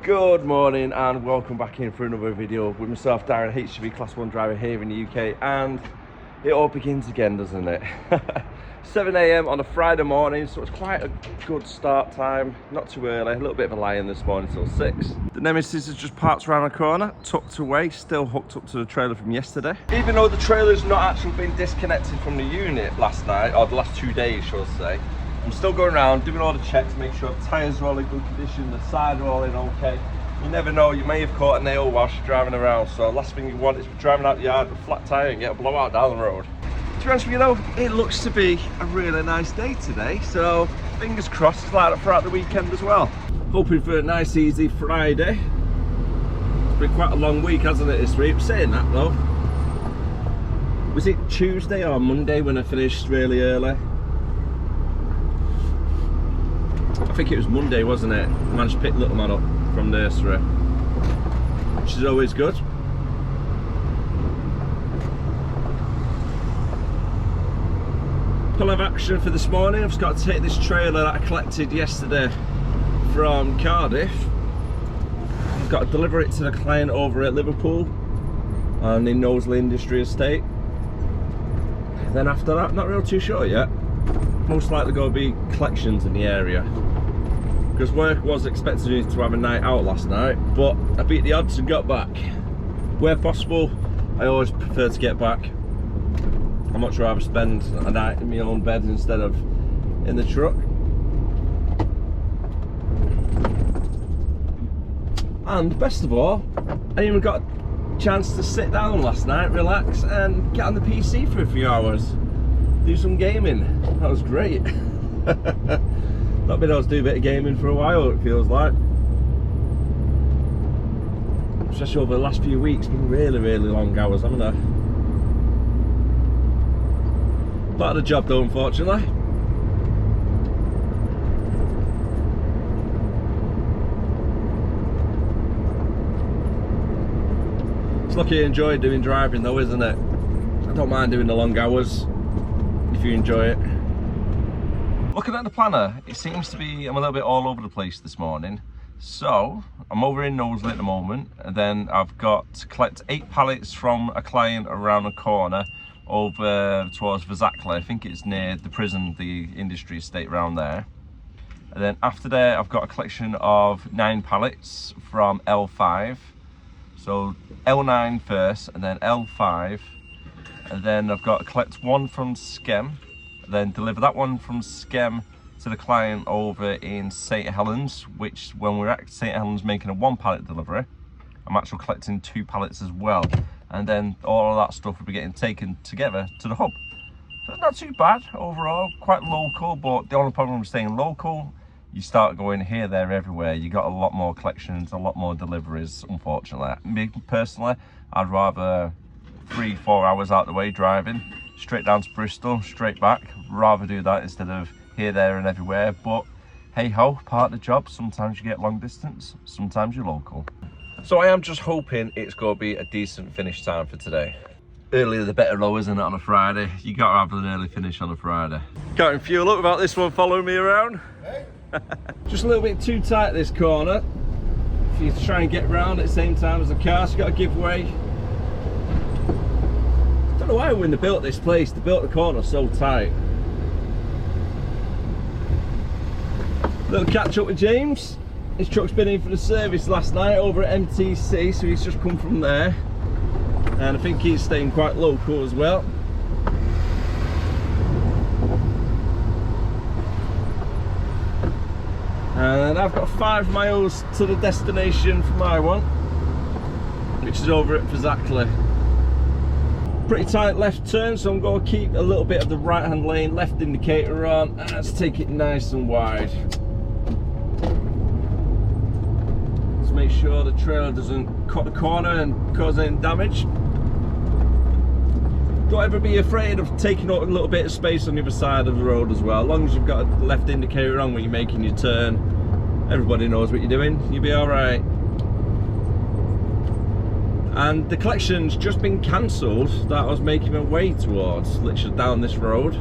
Good morning and welcome back in for another video with myself, Darren, HGV Class 1 driver here in the UK, and it all begins again, doesn't it? 7 AM on a Friday morning, so it's quite a good start time, not too early, a little bit of a lie-in this morning till 6. The Nemesis has just parked around the corner, tucked away, still hooked up to the trailer from yesterday. Even though the trailer's not actually been disconnected from the unit last night, or the last 2 days, shall I say, I'm still going around doing all the checks, make sure the tyres are all in good condition, the sides are all in okay. You never know, you may have caught a nail whilst you're driving around, so last thing you want is driving out the yard with a flat tyre and get a blowout down the road. To be honest with you though, it looks to be a really nice day today, so fingers crossed it's like that throughout the weekend as well. Hoping for a nice easy Friday. It's been quite a long week, hasn't it, this week? Saying that though, was it Tuesday or Monday when I finished really early? I think it was Monday, wasn't it? I managed to pick little man up from nursery, which is always good. Plan of action for this morning, I've just got to take this trailer that I collected yesterday from Cardiff. I've got to deliver it to the client over at Liverpool on the Knowsley Industry Estate. Then after that, not real too sure yet. Most likely going to be collections in the area, because work was expecting me to have a night out last night, but I beat the odds and got back. Where possible, I always prefer to get back. I'm not sure I'd spend a night in my own bed instead of in the truck. And best of all, I even got a chance to sit down last night, relax, and get on the PC for a few hours. Do some gaming. That was great. Not been able to do a bit of gaming for a while, it feels like. Especially over the last few weeks, been really long hours, haven't I? Part of the job though, unfortunately. It's lucky you enjoy doing driving though, isn't it? I don't mind doing the long hours if you enjoy it. Looking at the planner, it seems to be I'm a little bit all over the place this morning. So I'm over in Knowsley at the moment, and then I've got to collect 8 pallets from a client around the corner over towards Verzackley. I think it's near the prison, the industry estate around there. And then after there, I've got a collection of 9 pallets from L5. So L9 first, and then L5. And then I've got to collect 1 from Skem, then deliver that one from Skem to the client over in St Helens, which when we're at St Helens making a 1 pallet delivery, I'm actually collecting 2 pallets as well. And then all of that stuff will be getting taken together to the hub. So it's not too bad overall, quite local, but the only problem with staying local, you start going here, there, everywhere. You got a lot more collections, a lot more deliveries, unfortunately. Me personally, I'd rather 3-4 hours out the way driving straight down to Bristol, straight back. Rather do that instead of here, there and everywhere, but hey ho, part of the job. Sometimes you get long distance, sometimes you're local. So I am just hoping it's going to be a decent finish time for today. Earlier the better though, isn't it, on a Friday? You got to have an early finish on a Friday. Can't fuel up without this one following me around. Hey. Just a little bit too tight this corner for you to try and get around at the same time as the car, so you've got to give way. I don't know why when they built this place, they built the corner so tight. Little catch up with James. His truck's been in for the service last night over at MTC, so he's just come from there. And I think he's staying quite local as well. And I've got 5 miles to the destination for my one, which is over at Verzackley. Pretty tight left turn, so I'm going to keep a little bit of the right hand lane, left indicator on, and let's take it nice and wide. Let's make sure the trailer doesn't cut the corner and cause any damage. Don't ever be afraid of taking up a little bit of space on the other side of the road as well. As long as you've got a left indicator on when you're making your turn, everybody knows what you're doing, you'll be alright. And the collection's just been cancelled that I was making my way towards, literally down this road.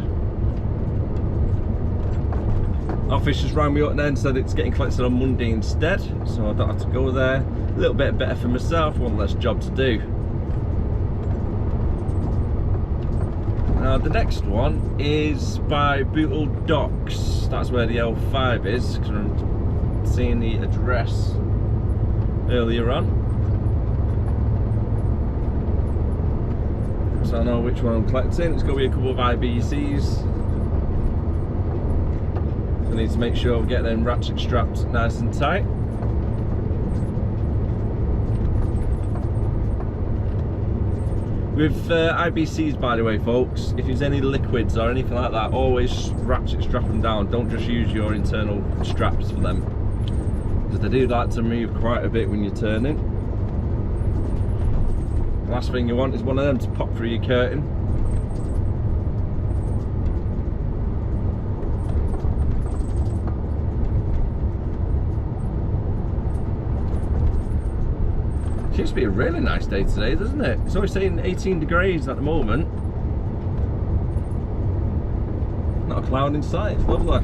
Office just rang me up and then said it's getting collected on Monday instead, so I don't have to go there. A little bit better for myself, one less job to do. Now the next one is by Bootle Docks. That's where the L5 is, because I'm seeing the address earlier on. So I know which one I'm collecting. It's going to be a couple of IBCs. I need to make sure we get them ratchet straps nice and tight. With IBCs, by the way, folks, if there's any liquids or anything like that, always ratchet strap them down. Don't just use your internal straps for them, because they do like to move quite a bit when you're turning. The last thing you want is one of them to pop through your curtain. Seems to be a really nice day today, doesn't it? It's only saying 18 degrees at the moment. Not a cloud in sight, it's lovely.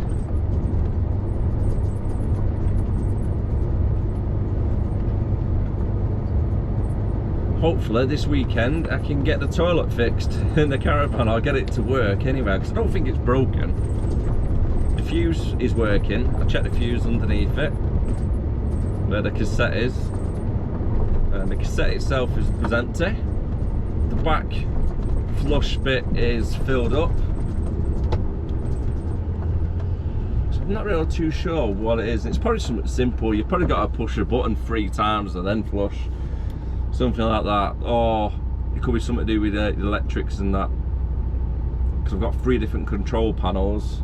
Hopefully this weekend I can get the toilet fixed in the caravan. I'll get it to work anyway, because I don't think it's broken. The fuse is working. I checked the fuse underneath it, where the cassette is. And the cassette itself was empty. The back flush bit is filled up. So I'm not really too sure what it is. It's probably something simple. You've probably got to push a button 3 times and then flush. Something like that. Or it could be something to do with the electrics and that. Because I've got 3 different control panels.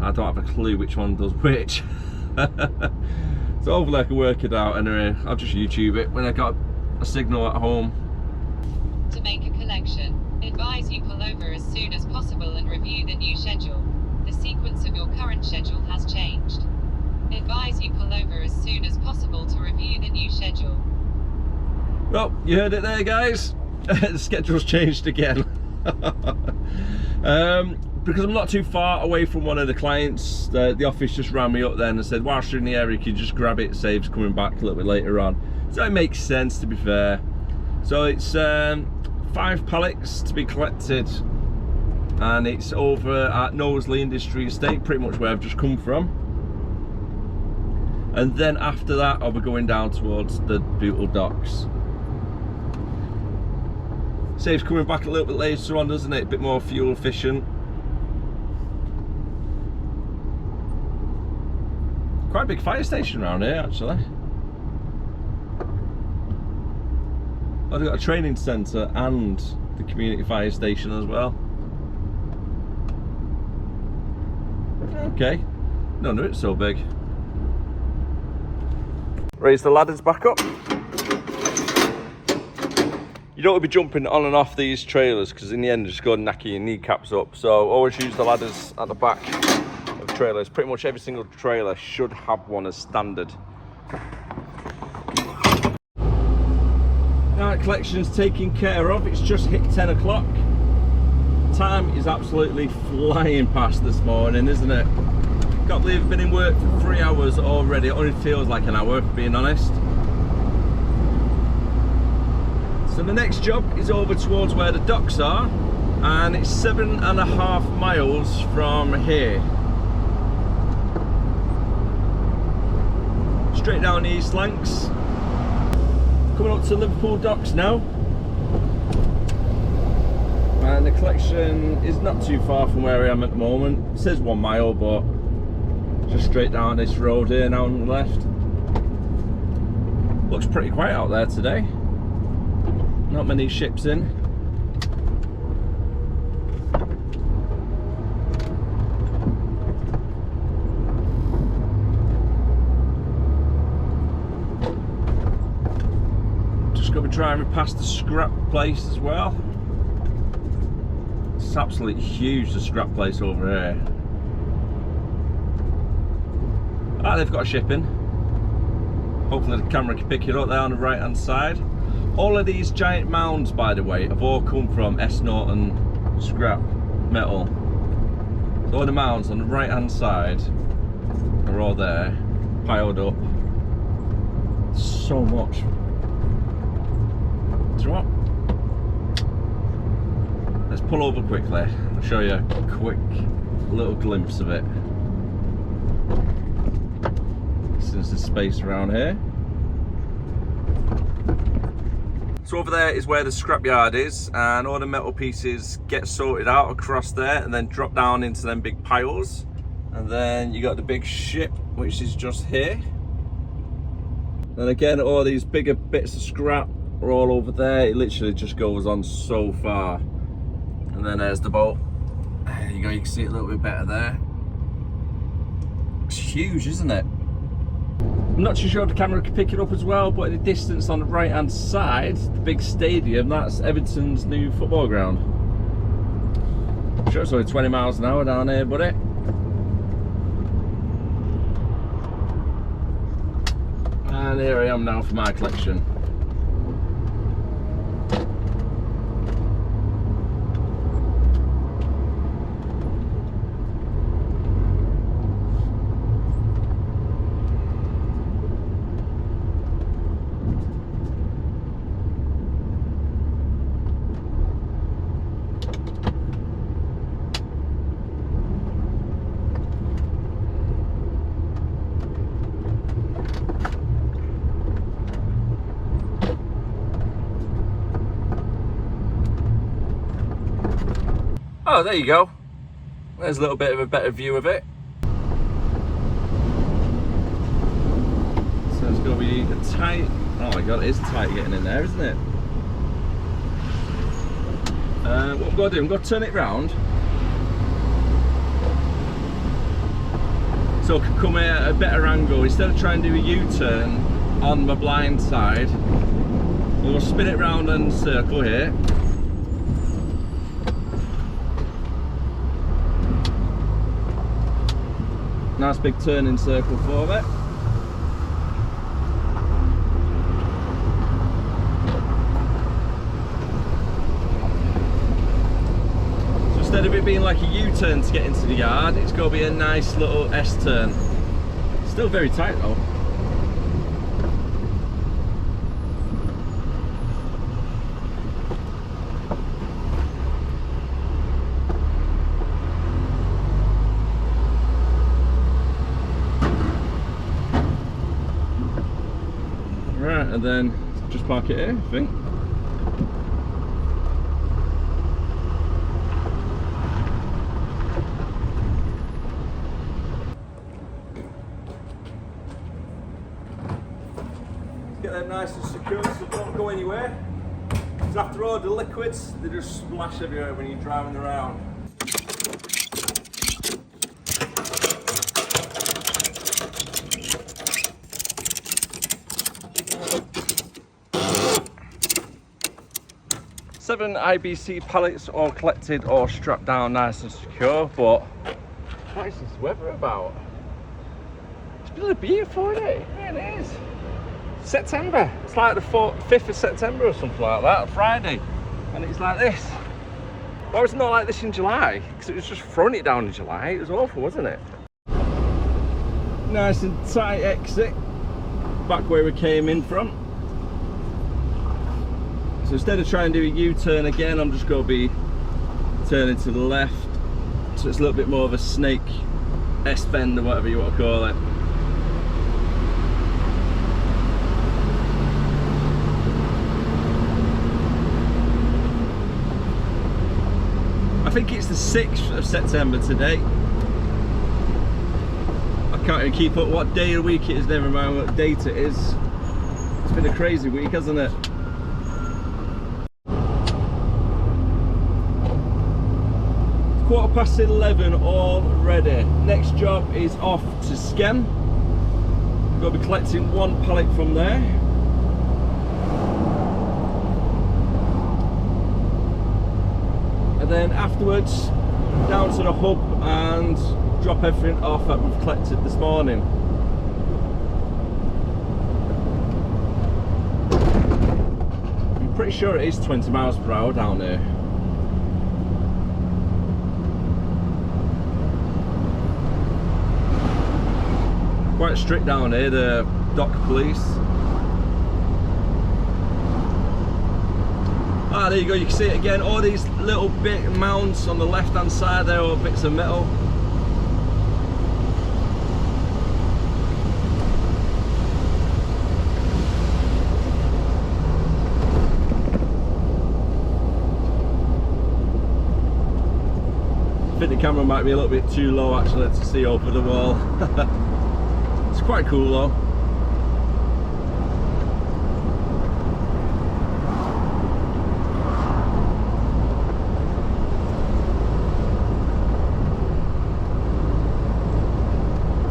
I don't have a clue which one does which. So hopefully I can work it out. Anyway, I'll just YouTube it when I got a signal at home. To make a collection, advise you pull over as soon as possible and review the new schedule. The sequence of your current schedule has changed. Advise you pull over as soon as possible to review the new schedule. Well, you heard it there, guys. The schedule's changed again. Because I'm not too far away from one of the clients, the office just rang me up then and said, whilst you're in the area, you can just grab it, saves coming back a little bit later on. So it makes sense, to be fair. So it's 5 pallets to be collected, and it's over at Knowsley Industry Estate, pretty much where I've just come from. And then after that, I'll be going down towards the Bootle Docks. Saves coming back a little bit later on, doesn't it? A bit more fuel efficient. Quite a big fire station around here, actually. I've got a training centre and the community fire station as well. Okay, no, it's so big. Raise the ladders back up. You don't want to be jumping on and off these trailers, because in the end, just go and knack your kneecaps up. So always use the ladders at the back. Trailers. Pretty much every single trailer should have one as standard. Now collection's taken care of. It's just hit 10 o'clock. Time is absolutely flying past this morning, isn't it? Can't believe I've been in work for 3 hours already. It only feels like an hour, being honest. So the next job is over towards where the docks are, and it's 7.5 miles from here. Straight down the East Lancs. Coming up to Liverpool docks now. And the collection is not too far from where I am at the moment. It says 1 mile, but just straight down this road here now on the left. Looks pretty quiet out there today. Not many ships in. Driving past the scrap place as well. It's absolutely huge, the scrap place over here. Ah, they've got a ship in. Hopefully the camera can pick it up there on the right hand side. All of these giant mounds, by the way, have all come from S. Norton scrap metal. So all the mounds on the right hand side are all there, piled up. So much. Do you know what? Let's pull over quickly. I'll show you a quick little glimpse of it. Since there's space around here. So over there is where the scrapyard is, and all the metal pieces get sorted out across there and then drop down into them big piles. And then you got the big ship, which is just here. And again, all these bigger bits of scrap are all over there. It literally just goes on so far. And then there's the boat. There you go, you can see it a little bit better there. It's huge, isn't it? I'm not too sure if the camera can pick it up as well, but in the distance on the right hand side, the big stadium, that's Everton's new football ground. I'm sure it's only 20 miles an hour down here, buddy. And here I am now for my collection. Oh, there you go. There's a little bit of a better view of it. So it's going to be a tight... Oh my god, it is tight getting in there, isn't it? What I'm going to do, I'm going to turn it round. So I can come here at a better angle. Instead of trying to do a U-turn on my blind side, we'll spin it round and circle here. Nice big turning circle for it. So instead of it being like a U-turn to get into the yard, it's got to be a nice little S-turn. Still very tight though. And then just park it here, I think. Let's get them nice and secure so they don't go anywhere. Because after all, the liquids, they just splash everywhere when you're driving around. Seven IBC pallets all collected or strapped down nice and secure, but what is this weather about? It's really beautiful, isn't it? It really is. September. It's like the 5th of September or something like that, Friday. And it's like this. Why was it not like this in July? Because it was just throwing it down in July. It was awful, wasn't it? Nice and tight exit. Back where we came in from. So instead of trying to do a U-turn again, I'm just going to be turning to the left. So it's a little bit more of a snake S-bend or whatever you want to call it. I think it's the 6th of September today. I can't even keep up what day of the week it is, never mind what date it is. It's been a crazy week, hasn't it? ~11 already. Next job is off to Skem. I'm going to be collecting one pallet from there. And then afterwards down to the hub and drop everything off that we've collected this morning. I'm pretty sure it is 20 miles per hour down there. Quite strict down here, the dock police. Ah, there you go, you can see it again, all these little bit mounts on the left hand side there, all bits of metal. I think the camera might be a little bit too low actually to see over the wall. It's quite cool though.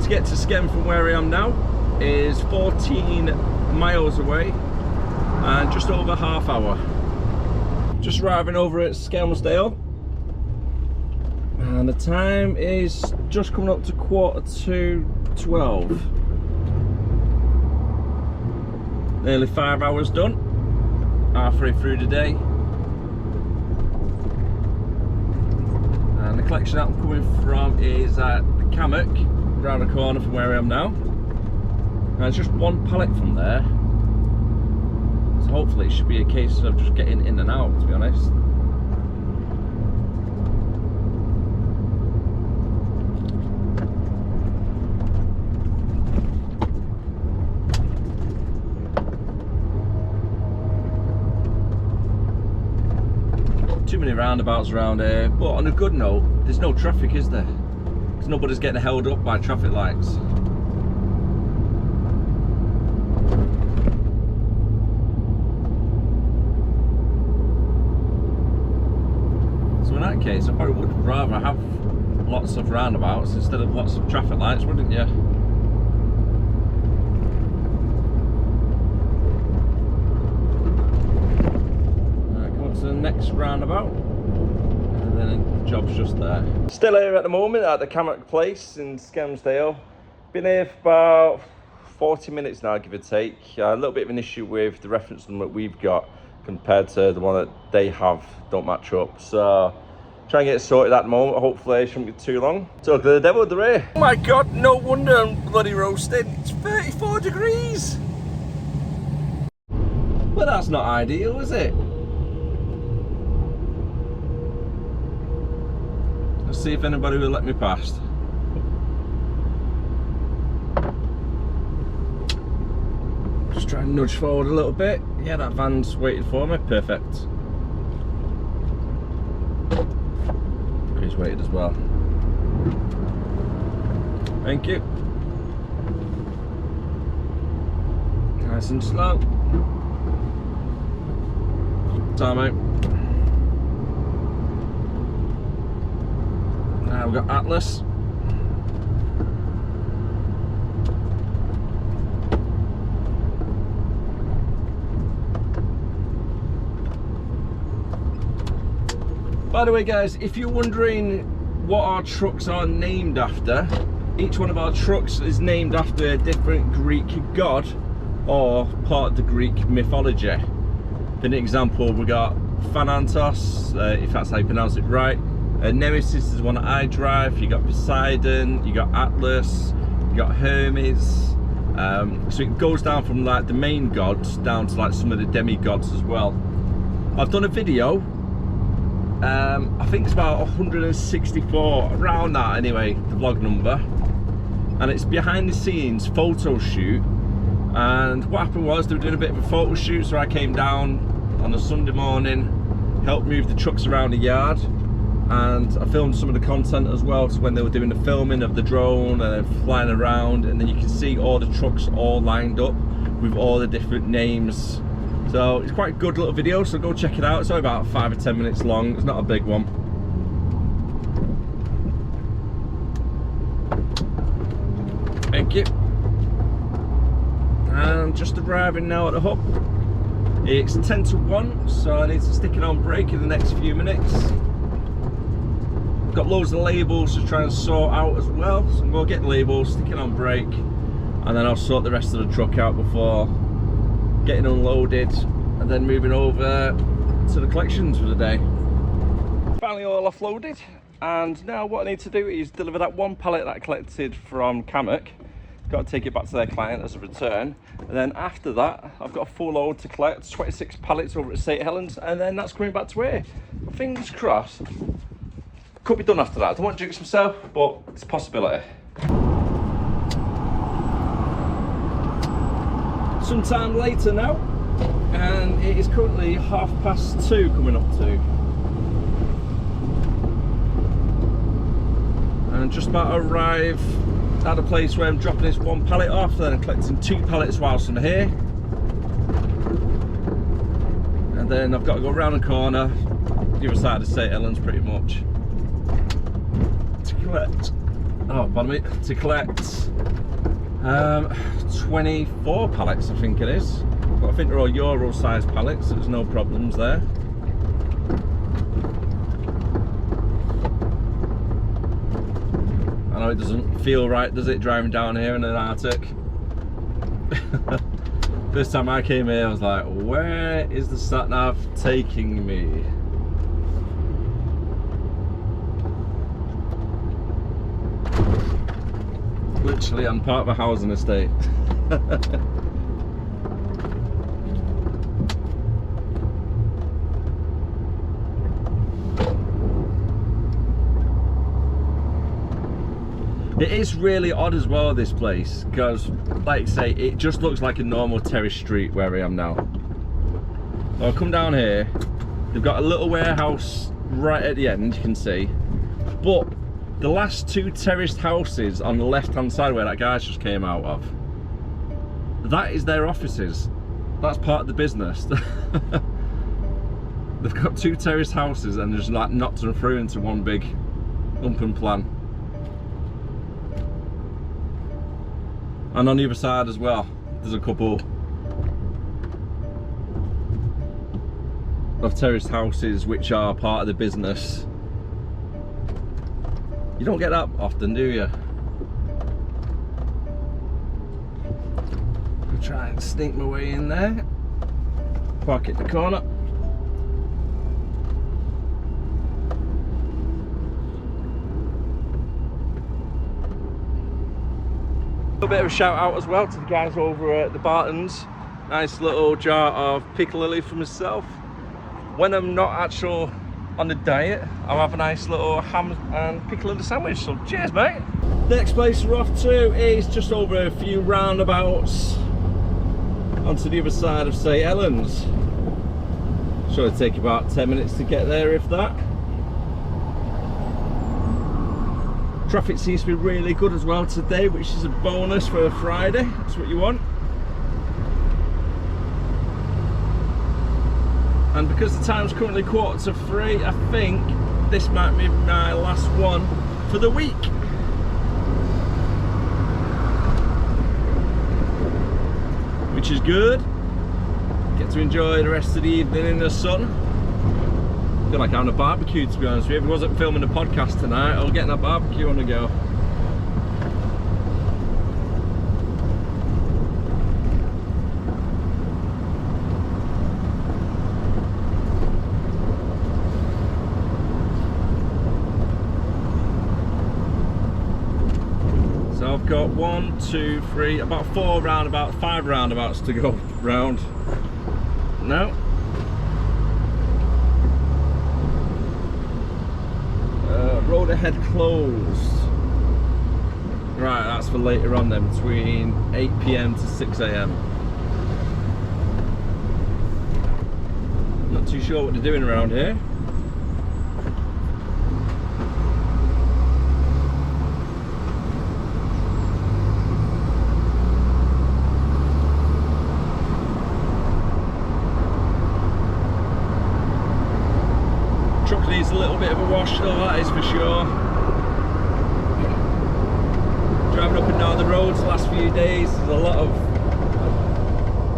To get to Skem from where I am now is 14 miles away and just over half hour. Just arriving over at Skelmersdale and the time is just coming up to 11:45. Nearly 5 hours done, halfway through the day. And the collection that I'm coming from is at the Cammock, around the corner from where I am now. And it's just one pallet from there. So hopefully it should be a case of just getting in and out, to be honest. Too many roundabouts around here, but on a good note, there's no traffic, is there? Because nobody's getting held up by traffic lights. So in that case, I probably would rather have lots of roundabouts instead of lots of traffic lights, wouldn't you? To the next roundabout and then the job's just there. Still here at the moment at the Cammock place in Skelmersdale. Been here for about 40 minutes now, give or take. A little bit of an issue with the reference number we've got compared to the one that they have, don't match up. So try and get it sorted at the moment. Hopefully it shouldn't be too long. Talk to the devil, they're here. Oh my god, no wonder I'm bloody roasted. It's 34 degrees. But that's not ideal, is it? Let's see if anybody will let me past. Just try and nudge forward a little bit. Yeah, that van's waiting for me. Perfect. He's waited as well. Thank you. Nice and slow. Time out. Now we've got Atlas. By the way guys, if you're wondering what our trucks are named after, each one of our trucks is named after a different Greek god or part of the Greek mythology. For an example, we got Thanatos, if that's how you pronounce it right. Nemesis is one that I drive. You got Poseidon, you got Atlas, you got Hermes. So it goes down from like the main gods down to like some of the demigods as well. I've done a video, I think it's about 164, around that anyway, the vlog number. And it's behind the scenes photo shoot. And what happened was they were doing a bit of a photo shoot, so I came down on a Sunday morning, helped move the trucks around the yard. And I filmed some of the content as well, so when they were doing the filming of the drone and flying around, and then you can see all the trucks all lined up with all the different names. So it's quite a good little video, so go check it out. It's only about 5 or 10 minutes long, it's not a big one. Thank you. And just arriving now at the hub. It's 10 to 1, so I need to stick it on brake in the next few minutes. Got loads of labels to try and sort out as well, so I'm going to get the labels, stick it on brake, and then I'll sort the rest of the truck out before getting unloaded and then moving over to the collections for the day. Finally all offloaded, and now what I need to do is deliver that one pallet that I collected from Cammock got to take it back to their client as a return, and then after that I've got a full load to collect, 26 pallets over at St Helens, and then that's coming back to here. Fingers crossed. Could be done after that. I don't want to jinx myself, but it's a possibility. Sometime later now, and it is currently 2:30 coming up to. And just about to arrive at a place where I'm dropping this one pallet off, then I'm collecting 2 pallets whilst I'm here. And then I've got to go around the corner, the other side of St Helens pretty much, to collect, to collect 24 pallets, I think it is. But I think they're all Euro sized pallets, so there's no problems there. I know it doesn't feel right, does it, driving down here in an Arctic? First time I came here I was like, where is the sat nav taking me? Literally I'm part of a housing estate. It is really odd as well, this place, because like I say, it just looks like a normal terrace street where I am now. I'll come down here, they've got a little warehouse right at the end, you can see, but the last 2 terraced houses on the left hand side where that guy just came out of, that is their offices. That's part of the business. They've got 2 terraced houses and just like knocked them through into one big open plan. And on the other side as well, there's a couple of terraced houses which are part of the business. You don't get that often, do you? I'll try and sneak my way in there. Park at the corner. A bit of a shout out as well to the guys over at the Bartons. Nice little jar of piccalilli for myself. When I'm not actually on the diet, I'll have a nice little ham and piccalilli sandwich. So cheers, mate. The next place we're off to is just over a few roundabouts onto the other side of St Helens. Should take about 10 minutes to get there, if that. Traffic seems to be really good as well today, which is a bonus for a Friday. That's what you want. And because the time's currently 2:45, I think this might be my last one for the week. Which is good. Get to enjoy the rest of the evening in the sun. I feel like having a barbecue, to be honest with you. If I wasn't filming a podcast tonight, I'll get a barbecue on the go. So I've got 1, 2, 3, about 4 roundabouts, 5 roundabouts to go round. No. Road ahead closed. Right, that's for later on then, between 8 PM to 6 AM. Not too sure what they're doing around here. Truck needs a little bit of a wash though, that is for sure. Driving up and down the roads the last few days, there's a lot of,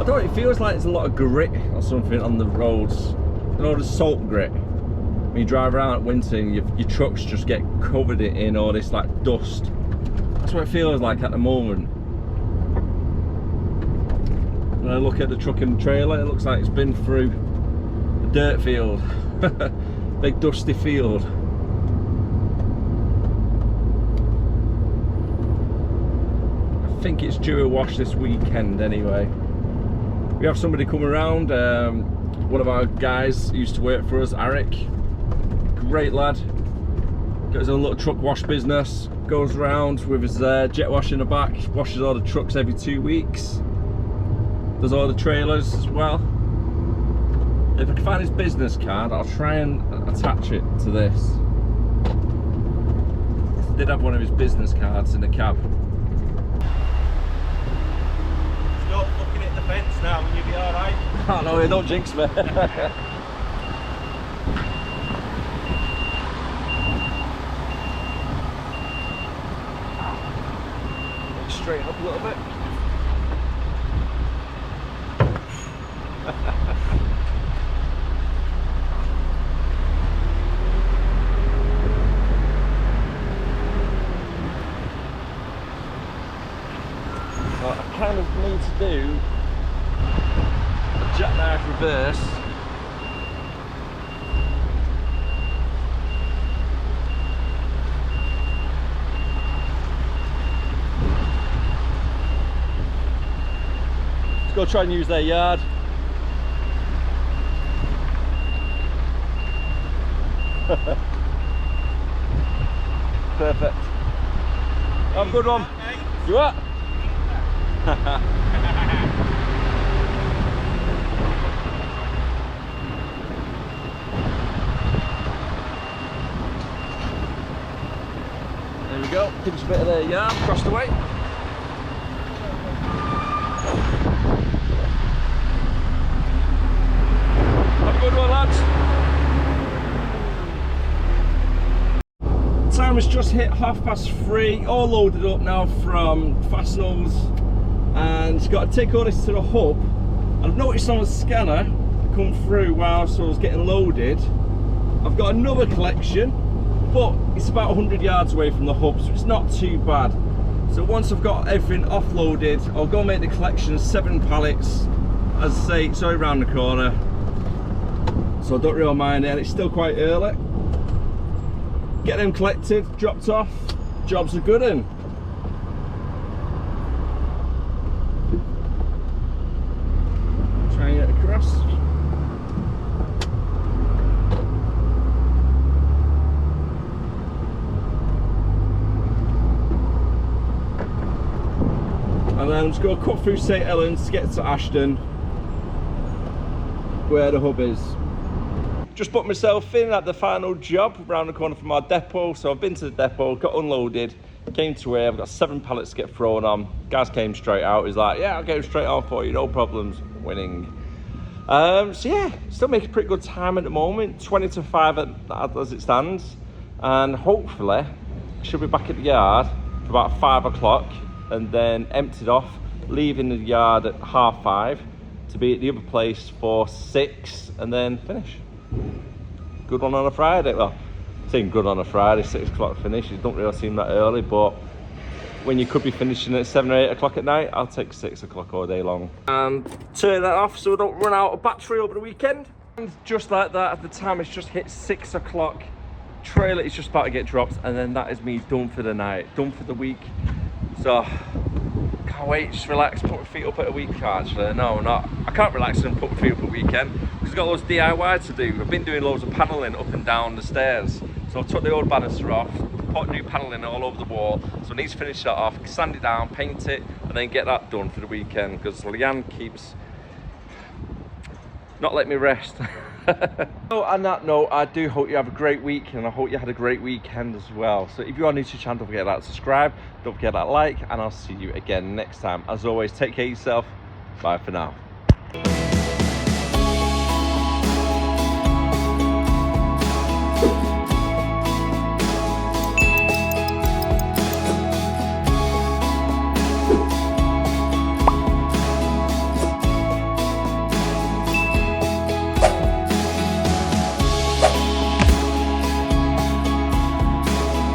I don't know, it feels like there's a lot of grit or something on the roads. You know, the salt grit. When you drive around at winter and your trucks just get covered in all this like dust. That's what it feels like at the moment. When I look at the truck and trailer, it looks like it's been through a dirt field. Big dusty field. I think it's due a wash this weekend anyway. We have somebody come around, one of our guys used to work for us, Eric. Great lad. Got his own little truck wash business. Goes around with his jet wash in the back. Washes all the trucks every 2 weeks. Does all the trailers as well. If I can find his business card, I'll try and attach it to this. I did have one of his business cards in the cab. Stop looking at the fence now and you'll be alright. Oh no, don't jinx me. Straighten up a little bit. Well, I kind of need to do a jackknife reverse. Let's go try and use their yard. Perfect. Have a good one. You what? There we go. Pinch a bit of their yard across the way. Good one, lads. Time has just hit 3:30, all loaded up now from Fastenals, and got to take all this to the hub. I've noticed on the scanner come through whilst I was getting loaded, I've got another collection, but it's about 100 yards away from the hub, so it's not too bad. So once I've got everything offloaded, I'll go make the collection of 7 pallets. As I say, it's only around the corner, so I don't really mind it, and it's still quite early. Get them collected, dropped off, job's a good one. Try and get across. And then I'm just going to cut through St Helens to get to Ashton, where the hub is. Just put myself in at the final job around the corner from our depot. So I've been to the depot, got unloaded, came to here, I've got 7 pallets to get thrown on. Guys came straight out, he's like, yeah, I'll get them straight on for you, no problems, winning. So yeah, still making pretty good time at the moment, 20 to 5 as it stands. And hopefully, I should be back at the yard for about 5 o'clock and then emptied off, leaving the yard at 5:30 to be at the other place for 6 and then finish. Good one on a Friday. Well, saying good on a Friday, 6 o'clock finish, it don't really seem that early, but when you could be finishing at 7 or 8 o'clock at night, I'll take 6 o'clock all day long. And turn that off so we don't run out of battery over the weekend. And just like that, at the time it's just hit 6 o'clock. Trailer is just about to get dropped, and then that is me done for the night, done for the week. So can't wait, just relax, put my feet up at a week. Actually, no, not. I can't relax and put my feet up at a weekend because I've got loads of DIY to do. I've been doing loads of panelling up and down the stairs. So I took the old banister off, put new panelling all over the wall. So I need to finish that off, sand it down, paint it, and then get that done for the weekend because Leanne keeps not letting me rest. So on that note, I do hope you have a great week, and I hope you had a great weekend as well. So if you are new to the channel, don't forget that subscribe, don't forget that like, and I'll see you again next time. As always, take care of yourself. Bye for now.